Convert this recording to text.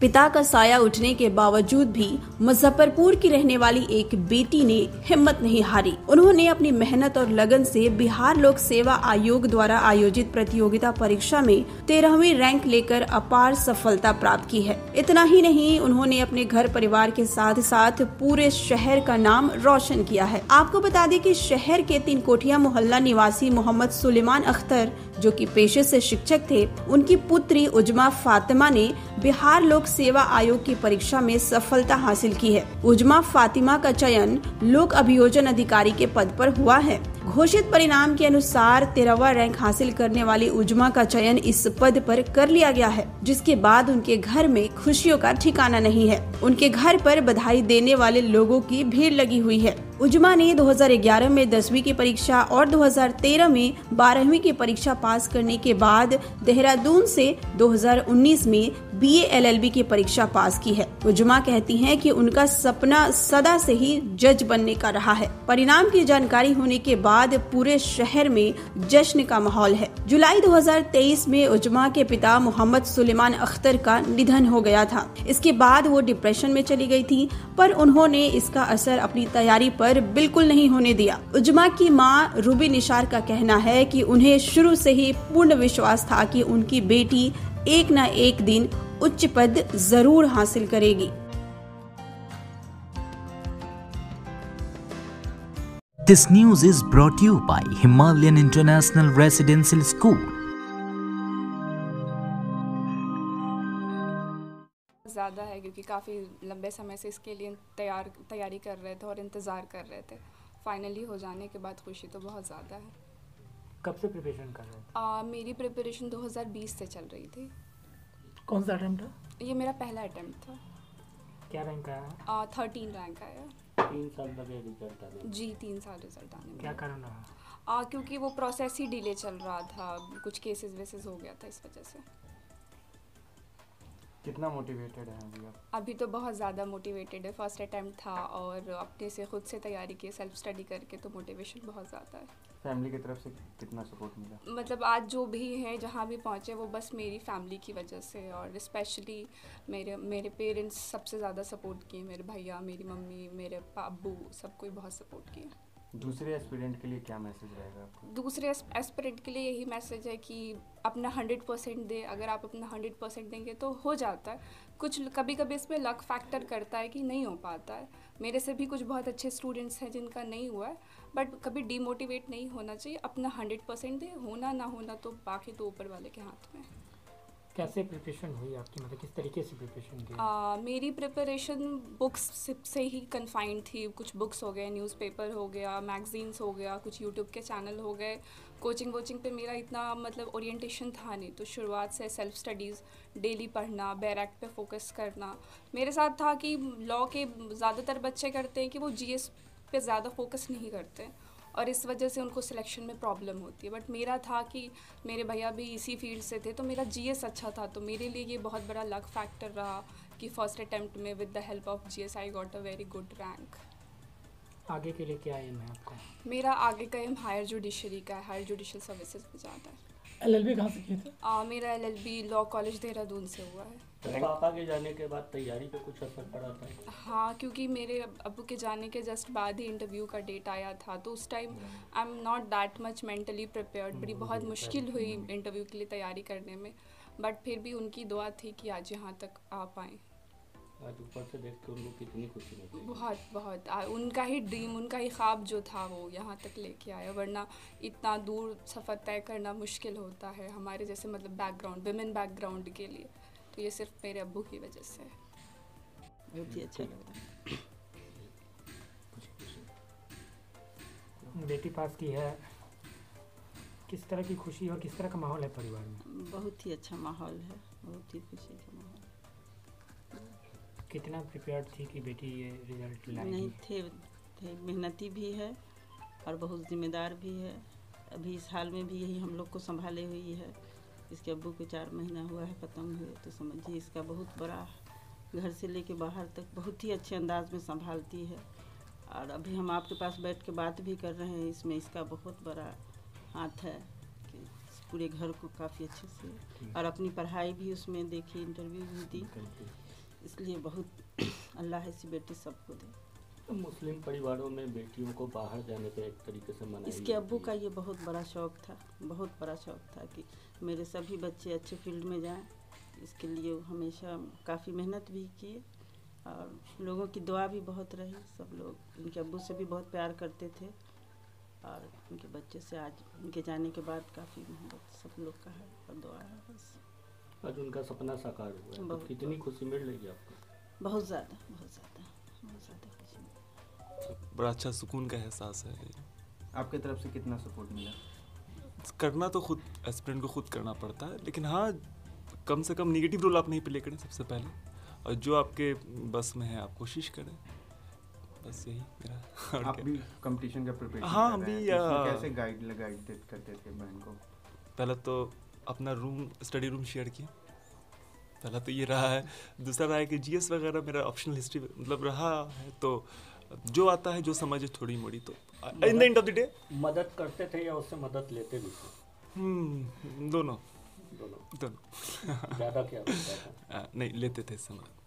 पिता का साया उठने के बावजूद भी मुजफ्फरपुर की रहने वाली एक बेटी ने हिम्मत नहीं हारी। उन्होंने अपनी मेहनत और लगन से बिहार लोक सेवा आयोग द्वारा आयोजित प्रतियोगिता परीक्षा में 13वीं रैंक लेकर अपार सफलता प्राप्त की है। इतना ही नहीं, उन्होंने अपने घर परिवार के साथ साथ पूरे शहर का नाम रोशन किया है। आपको बता दें कि शहर के 3 कोठिया मोहल्ला निवासी मोहम्मद सुलेमान अख्तर, जो कि पेशे से शिक्षक थे, उनकी पुत्री उजमा फातिमा ने बिहार लोक सेवा आयोग की परीक्षा में सफलता हासिल की है। उजमा फातिमा का चयन लोक अभियोजन अधिकारी के पद पर हुआ है। घोषित परिणाम के अनुसार 13वां रैंक हासिल करने वाली उजमा का चयन इस पद पर कर लिया गया है, जिसके बाद उनके घर में खुशियों का ठिकाना नहीं है। उनके घर पर बधाई देने वाले लोगों की भीड़ लगी हुई है। उजमा ने 2011 में 10वीं की परीक्षा और 2013 में 12वीं की परीक्षा पास करने के बाद देहरादून से 2019 में BA LLB की परीक्षा पास की है। उजमा कहती हैं कि उनका सपना सदा से ही जज बनने का रहा है। परिणाम की जानकारी होने के बाद पूरे शहर में जश्न का माहौल है। जुलाई 2023 में उजमा के पिता मोहम्मद सुलेमान अख्तर का निधन हो गया था। इसके बाद वो डिप्रेशन में चली गई थी, पर उन्होंने इसका असर अपनी तैयारी पर बिल्कुल नहीं होने दिया। उजमा की मां रूबी निशार का कहना है कि उन्हें शुरू से ही पूर्ण विश्वास था कि उनकी बेटी एक न एक दिन उच्च पद जरूर हासिल करेगी। This news is brought to you by Himalayan International Residential School. ज़्यादा है क्योंकि काफ़ी लंबे समय से इसके लिए तैयारी कर रहे थे और इंतज़ार कर रहे थे। फाइनली हो जाने के बाद खुशी तो बहुत ज़्यादा है। कब से प्रिपरेशन कर रहे थे? मेरी प्रिपरेशन 2020 से चल रही थी। कौन सा अटेम्प्ट था? ये मेरा पहला अटेम्प्ट था। क्या रैंक आया? 13 रैंक आया। 3 साल लगे रिजल्ट आने? जी 3 साल रिजल्ट आने में। क्या कारण रहा? क्योंकि वो प्रोसेस ही डिले चल रहा था, कुछ केसेस वेसेस हो गया था, इस वजह से। कितना मोटिवेटेड है अभी आप? अभी तो बहुत ज़्यादा मोटिवेटेड है। फर्स्ट अटेम्प्ट था और अपने से खुद से तैयारी की, सेल्फ स्टडी करके, तो मोटिवेशन बहुत ज़्यादा है। फैमिली की तरफ से कितना सपोर्ट मिला? मतलब आज जो भी हैं, जहाँ भी पहुँचे, वो बस मेरी फैमिली की वजह से, और स्पेशली मेरे पेरेंट्स सबसे ज़्यादा सपोर्ट किए। मेरे भैया, मेरी मम्मी, मेरे अब्बू, सब कोई बहुत सपोर्ट किए। दूसरे एस्पिरेंट के लिए क्या मैसेज रहेगा आपको? दूसरे एस्पिरेंट के लिए यही मैसेज है कि अपना 100% दे। अगर आप अपना 100% देंगे तो हो जाता है। कुछ कभी कभी इसमें लक फैक्टर करता है कि नहीं हो पाता है। मेरे से भी कुछ बहुत अच्छे स्टूडेंट्स हैं जिनका नहीं हुआ है, बट कभी डीमोटिवेट नहीं होना चाहिए। अपना 100% दे, होना ना होना तो बाकी तो ऊपर वाले के हाथ में है। कैसे प्रिपरेशन हुई आपकी, मतलब किस तरीके से प्रिपरेशन की? मेरी प्रिपरेशन बुक्स से ही कन्फाइंड थी। कुछ बुक्स हो गए, न्यूज़पेपर हो गया, मैगजीन्स हो गया, कुछ यूट्यूब के चैनल हो गए। कोचिंग पे मेरा इतना मतलब ओरिएंटेशन था नहीं, तो शुरुआत से सेल्फ स्टडीज़, डेली पढ़ना, बेयर एक्ट पे फोकस करना। मेरे साथ था कि लॉ के ज़्यादातर बच्चे करते हैं कि वो GS पे ज़्यादा फोकस नहीं करते, और इस वजह से उनको सिलेक्शन में प्रॉब्लम होती है। बट मेरा था कि मेरे भैया भी इसी फील्ड से थे, तो मेरा GS अच्छा था, तो मेरे लिए ये बहुत बड़ा लक फैक्टर रहा कि फर्स्ट अटेम्प्ट में with the help of GS I got a very good rank. आगे के लिए क्या एम है आपका? मेरा आगे का एम हायर जुडिशरी का है, हायर जुडिशल सर्विसेज में जाता है। LLB कहाँ से किए थे? मेरा LLB लॉ कॉलेज देहरादून से हुआ है। पापा के जाने के बाद तैयारी पे कुछ असर पड़ा था? हाँ, क्योंकि मेरे अब्बू के जाने के जस्ट बाद ही इंटरव्यू का डेट आया था, तो उस time I am not that much mentally prepared. बड़ी बहुत मुश्किल हुई इंटरव्यू के लिए तैयारी करने में, बट फिर भी उनकी दुआ थी कि आज यहाँ तक आ पाएँ। आज ऊपर से देख के उनको कितनी खुशी मिली? बहुत उनका ही ड्रीम, उनका ही ख्वाब जो था वो यहाँ तक लेके आया। वरना इतना दूर सफ़र तय करना मुश्किल होता है हमारे जैसे मतलब बैकग्राउंड, विमेन बैकग्राउंड के लिए। तो ये सिर्फ मेरे अब्बू की वजह से है। बहुत ही अच्छा लगा। बेटी पास की है, किस तरह की खुशी और किस तरह का माहौल है परिवार में? बहुत ही अच्छा माहौल है, बहुत ही खुशी का माहौल। कितना प्रिपेयर्ड थी कि बेटी ये रिजल्ट लाएगी? नहीं थे मेहनती भी है और बहुत जिम्मेदार भी है। अभी इस हाल में भी यही हम लोग को संभाले हुई है। इसके अब्बू को 4 महीना हुआ है पतंग हुए, तो समझिए इसका बहुत बड़ा, घर से लेके बाहर तक बहुत ही अच्छे अंदाज में संभालती है। और अभी हम आपके पास बैठ के बात भी कर रहे हैं, इसमें इसका बहुत बड़ा हाथ है कि पूरे घर को काफ़ी अच्छे से, और अपनी पढ़ाई भी उसमें देखी, इंटरव्यू भी दी, इसलिए बहुत अल्लाह ऐसी बेटी सबको दे। तो मुस्लिम परिवारों में बेटियों को बाहर जाने पे एक तरीके से मनाही इसके अब्बू होती का है। ये बहुत बड़ा शौक़ था, बहुत बड़ा शौक़ था कि मेरे सभी बच्चे अच्छे फील्ड में जाएं। इसके लिए वो हमेशा काफ़ी मेहनत भी किए और लोगों की दुआ भी बहुत रही। सब लोग उनके अब्बू से भी बहुत प्यार करते थे और उनके बच्चे से आज उनके जाने के बाद काफ़ी मोहब्बत सब लोग का है और दुआ है बस। आज उनका सपना साकार हुआ है, तो बहुत- कितनी खुशी मिल रही है आपको? बहुत ज़्यादा बहुत ज़्यादा बहुत ज़्यादा खुशी मिली। बड़ा अच्छा सुकून का एहसास है। आपकी तरफ से कितना सपोर्ट मिला? करना तो खुद एस्पिरेंट को खुद करना पड़ता है, लेकिन हाँ कम से कम नेगेटिव रोल आप नहीं प्ले करें सबसे पहले, और जो आपके बस में है आप कोशिश करें, बस यही मेरा। और आप क्या। भी कंपटीशन का प्रिपरेशन हाँ, कर रहे हैं, अभी, तो उसमें कैसे गाइड करते थे बहन को? पहले तो अपना स्टडी रूम शेयर किया, पहला तो ये रहा है। दूसरा रहा है कि जीएस वगैरह मेरा ऑप्शनल हिस्ट्री मतलब रहा है, तो जो आता है जो समझे थोड़ी मोड़ी, तो in the end of the day मदद करते थे या उससे मदद लेते भी थे? दोनों दोनों। दोनों ज़्यादा क्या होता था? नहीं लेते थे इससे मदद।